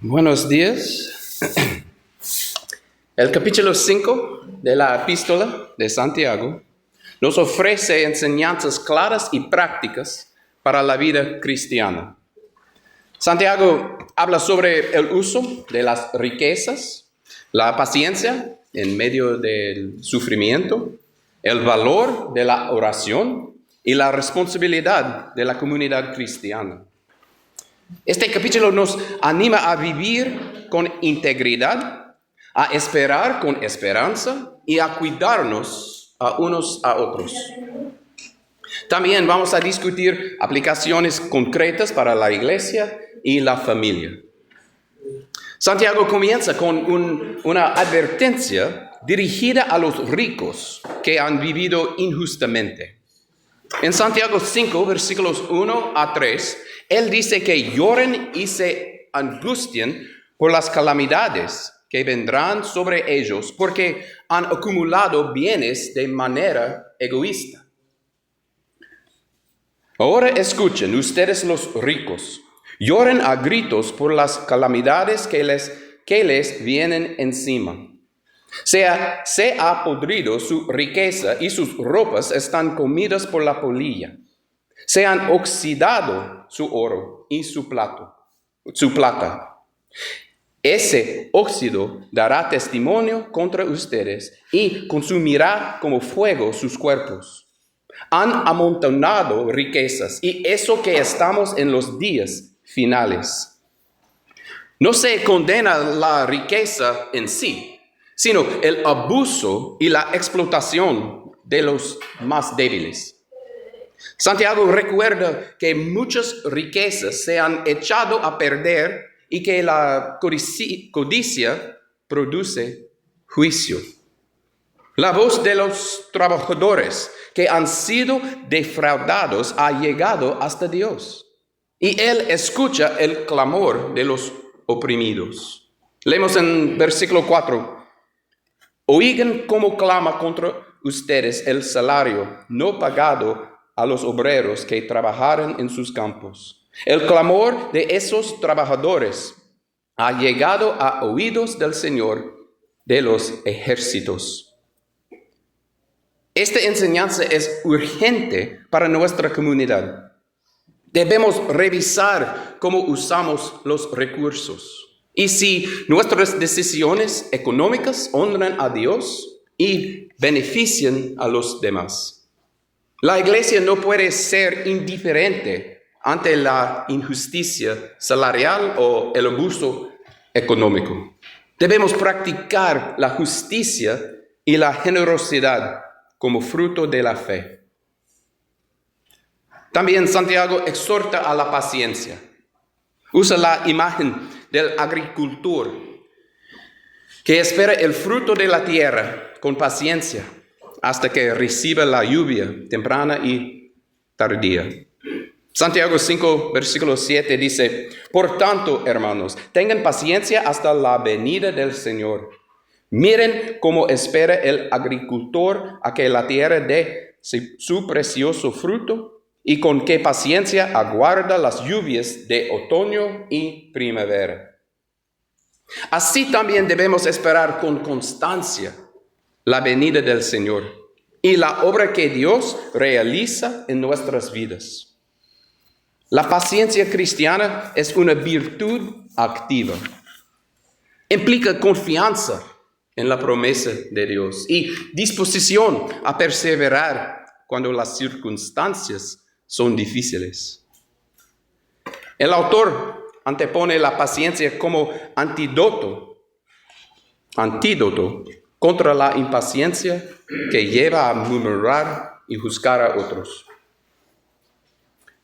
Buenos días. El capítulo 5 de la epístola de Santiago nos ofrece enseñanzas claras y prácticas para la vida cristiana. Santiago habla sobre el uso de las riquezas, la paciencia en medio del sufrimiento, el valor de la oración y la responsabilidad de la comunidad cristiana. Este capítulo nos anima a vivir con integridad, a esperar con esperanza y a cuidarnos a unos a otros. También vamos a discutir aplicaciones concretas para la iglesia y la familia. Santiago comienza con una advertencia dirigida a los ricos que han vivido injustamente. En Santiago 5, versículos 1 a 3, él dice que lloren y se angustien por las calamidades que vendrán sobre ellos porque han acumulado bienes de manera egoísta. Ahora escuchen ustedes los ricos, lloren a gritos por las calamidades que les vienen encima. Se ha podrido su riqueza y sus ropas están comidas por la polilla. Se han oxidado su oro y su plata. Ese óxido dará testimonio contra ustedes y consumirá como fuego sus cuerpos. Han amontonado riquezas y eso que estamos en los días finales. No se condena la riqueza en sí, sino el abuso y la explotación de los más débiles. Santiago recuerda que muchas riquezas se han echado a perder y que la codicia produce juicio. La voz de los trabajadores que han sido defraudados ha llegado hasta Dios y Él escucha el clamor de los oprimidos. Leemos en versículo 4. Oigan cómo clama contra ustedes el salario no pagado a los obreros que trabajaron en sus campos. El clamor de esos trabajadores ha llegado a oídos del Señor de los ejércitos. Esta enseñanza es urgente para nuestra comunidad. Debemos revisar cómo usamos los recursos y si nuestras decisiones económicas honran a Dios y benefician a los demás. La iglesia no puede ser indiferente ante la injusticia salarial o el abuso económico. Debemos practicar la justicia y la generosidad como fruto de la fe. También Santiago exhorta a la paciencia. Usa la imagen del agricultor que espera el fruto de la tierra con paciencia hasta que reciba la lluvia temprana y tardía. Santiago 5, versículo 7 dice, por tanto, hermanos, tengan paciencia hasta la venida del Señor. Miren cómo espera el agricultor a que la tierra dé su precioso fruto y con qué paciencia aguarda las lluvias de otoño y primavera. Así también debemos esperar con constancia la venida del Señor y la obra que Dios realiza en nuestras vidas. La paciencia cristiana es una virtud activa. Implica confianza en la promesa de Dios y disposición a perseverar cuando las circunstancias son difíciles. El autor antepone la paciencia como antídoto contra la impaciencia que lleva a murmurar y juzgar a otros.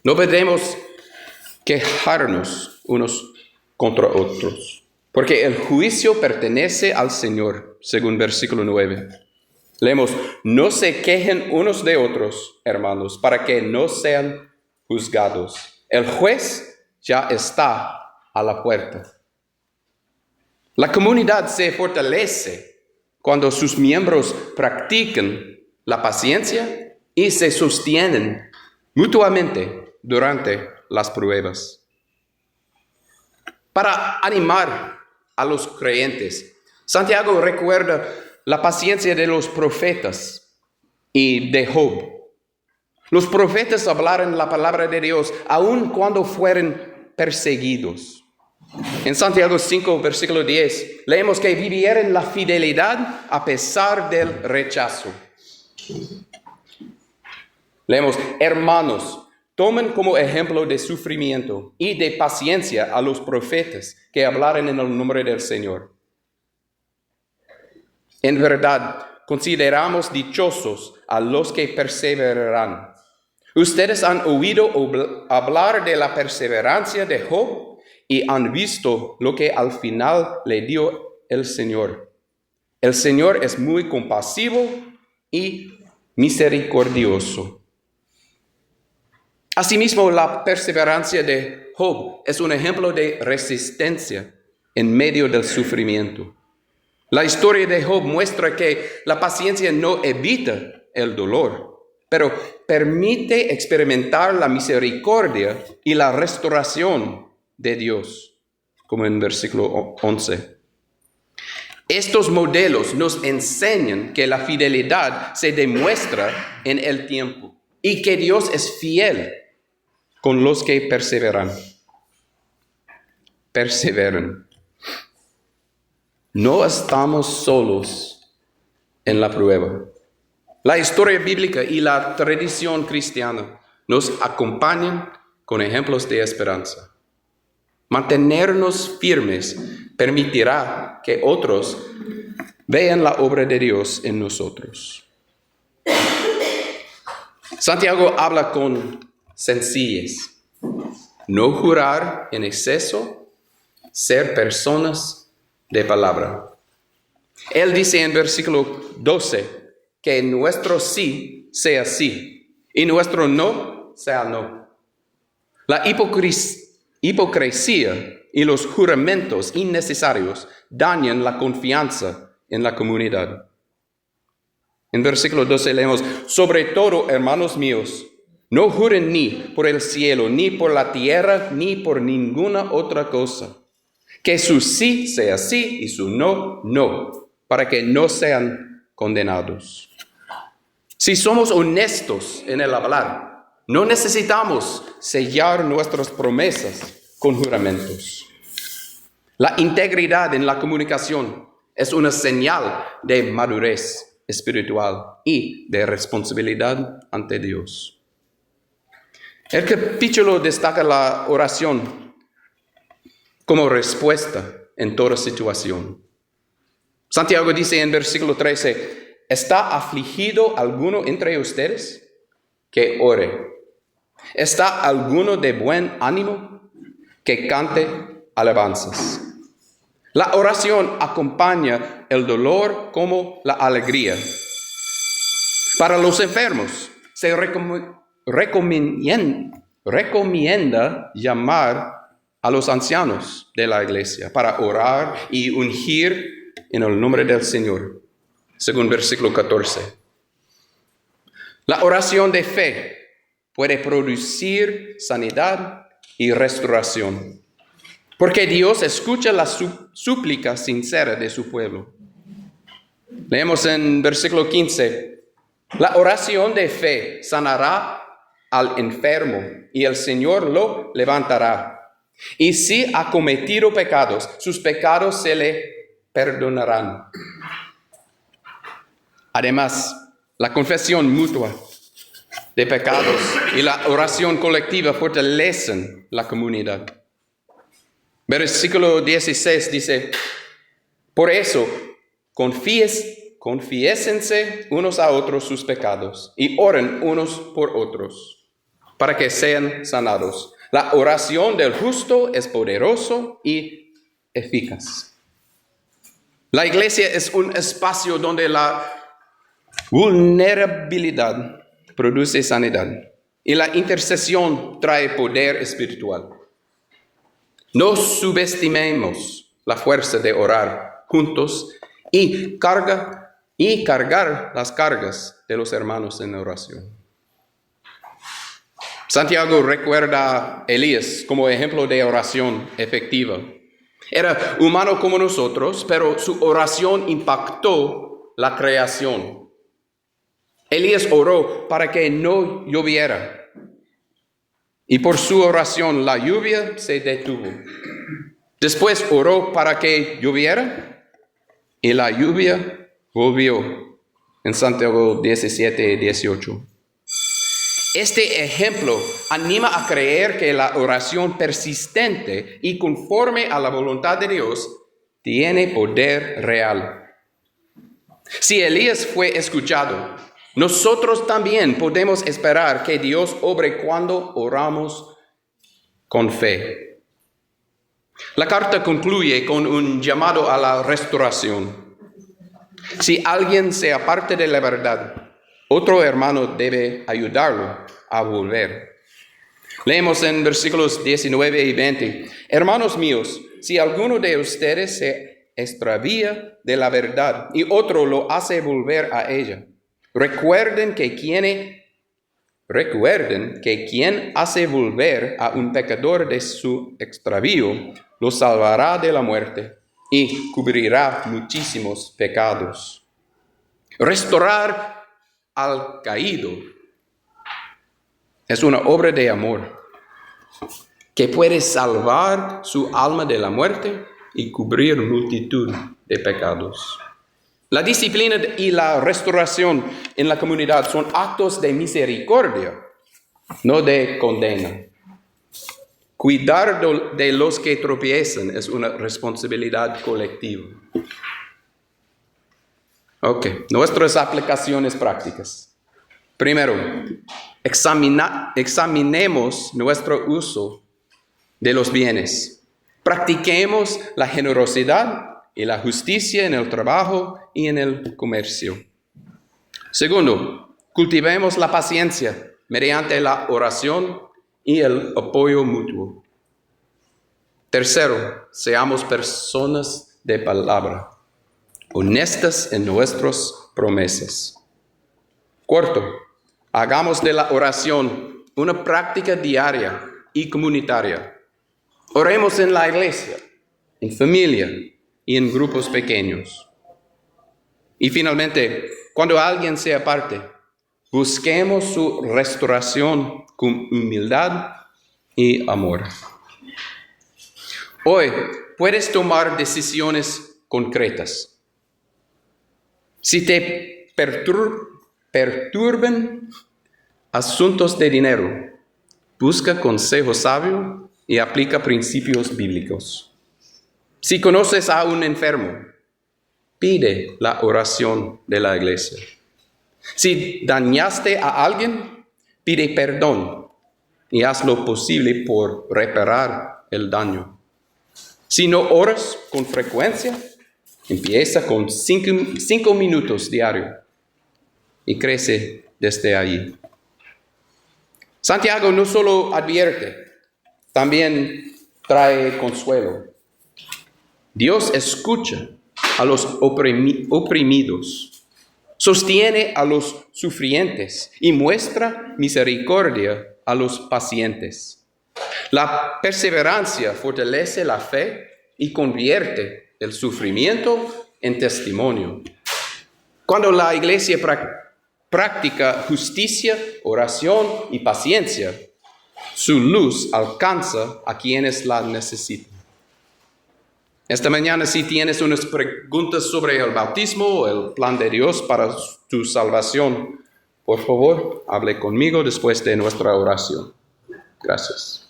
No debemos quejarnos unos contra otros, porque el juicio pertenece al Señor, según versículo 9. Leemos, no se quejen unos de otros, hermanos, para que no sean juzgados. El juez ya está a la puerta. La comunidad se fortalece cuando sus miembros practican la paciencia y se sostienen mutuamente durante las pruebas. para animar a los creyentes. Santiago recuerda la paciencia de los profetas y de Job. Los profetas hablaron la palabra de Dios aun cuando fueron perseguidos. En Santiago 5, versículo 10, leemos que vivieron la fidelidad a pesar del rechazo. Leemos, hermanos, tomen como ejemplo de sufrimiento y de paciencia a los profetas que hablaron en el nombre del Señor. En verdad, consideramos dichosos a los que perseverarán. Ustedes han oído hablar de la perseverancia de Job y han visto lo que al final le dio el Señor. El Señor es muy compasivo y misericordioso. Asimismo, la perseverancia de Job es un ejemplo de resistencia en medio del sufrimiento. La historia de Job muestra que la paciencia no evita el dolor, pero permite experimentar la misericordia y la restauración de Dios, como en versículo 11. Estos modelos nos enseñan que la fidelidad se demuestra en el tiempo y que Dios es fiel con los que perseveran. Perseveren. No estamos solos en la prueba. La historia bíblica y la tradición cristiana nos acompañan con ejemplos de esperanza. Mantenernos firmes permitirá que otros vean la obra de Dios en nosotros. Santiago habla con sencillez. No jurar en exceso, ser personas de palabra. Él dice en versículo 12, que nuestro sí sea sí y nuestro no sea no. La hipocresía y los juramentos innecesarios dañan la confianza en la comunidad. En versículo 12 leemos, sobre todo, hermanos míos, no juren ni por el cielo, ni por la tierra, ni por ninguna otra cosa. Que su sí sea sí y su no, no, para que no sean condenados. Si somos honestos en el hablar, no necesitamos sellar nuestras promesas con juramentos. La integridad en la comunicación es una señal de madurez espiritual y de responsabilidad ante Dios. El capítulo destaca la oración como respuesta en toda situación. Santiago dice en versículo 13, ¿está afligido alguno entre ustedes? Que ore. ¿Está alguno de buen ánimo? Que cante alabanzas. La oración acompaña el dolor como la alegría. Para los enfermos se recomienda llamar a los ancianos de la iglesia para orar y ungir en el nombre del Señor, según versículo 14. La oración de fe puede producir sanidad y restauración, porque Dios escucha la súplica sincera de su pueblo. Leemos en versículo 15, la oración de fe sanará al enfermo y el Señor lo levantará. Y si ha cometido pecados, sus pecados se le perdonarán. Además, la confesión mutua de pecados y la oración colectiva fortalecen la comunidad. Versículo 16 dice, por eso, confiésense unos a otros sus pecados y oren unos por otros, para que sean sanados. La oración del justo es poderoso y eficaz. La iglesia es un espacio donde la vulnerabilidad produce sanidad y la intercesión trae poder espiritual. No subestimemos la fuerza de orar juntos y cargar las cargas de los hermanos en oración. Santiago recuerda a Elías como ejemplo de oración efectiva Era humano como nosotros, pero su oración impactó la creación. Elías oró para que no lloviera. Y por su oración la lluvia se detuvo. Después oró para que lloviera y la lluvia volvió. En Santiago 17:18. Este ejemplo anima a creer que la oración persistente y conforme a la voluntad de Dios tiene poder real. Si Elías fue escuchado, nosotros también podemos esperar que Dios obre cuando oramos con fe. La carta concluye con un llamado a la restauración. Si alguien se aparte de la verdad, otro hermano debe ayudarlo a volver. Leemos en versículos 19 y 20. Hermanos míos, si alguno de ustedes se extravía de la verdad y otro lo hace volver a ella, recuerden que quien hace volver a un pecador de su extravío, lo salvará de la muerte y cubrirá muchísimos pecados. Restaurar al caído es una obra de amor que puede salvar su alma de la muerte y cubrir multitud de pecados. La disciplina y la restauración en la comunidad son actos de misericordia, no de condena. Cuidar de los que tropiezan es una responsabilidad colectiva. Ok, nuestras aplicaciones prácticas. Primero, examinemos nuestro uso de los bienes. Practiquemos la generosidad y la justicia en el trabajo y en el comercio. Segundo, cultivemos la paciencia mediante la oración y el apoyo mutuo. Tercero, seamos personas de palabra, honestas en nuestras promesas. Cuarto, hagamos de la oración una práctica diaria y comunitaria. Oremos en la iglesia, en familia y en grupos pequeños. Y finalmente, cuando alguien se aparte, busquemos su restauración con humildad y amor. Hoy puedes tomar decisiones concretas. Si te perturban asuntos de dinero, busca consejo sabio y aplica principios bíblicos. Si conoces a un enfermo, pide la oración de la iglesia. Si dañaste a alguien, pide perdón y haz lo posible por reparar el daño. Si no oras con frecuencia, empieza con 5 minutos diarios y crece desde allí. Santiago no solo advierte, también trae consuelo. Dios escucha a los oprimidos, sostiene a los sufrientes y muestra misericordia a los pacientes. La perseverancia fortalece la fe y convierte el sufrimiento en testimonio. Cuando la iglesia practica justicia, oración y paciencia, su luz alcanza a quienes la necesitan. Esta mañana, si tienes unas preguntas sobre el bautismo o el plan de Dios para tu salvación, por favor, hable conmigo después de nuestra oración. Gracias.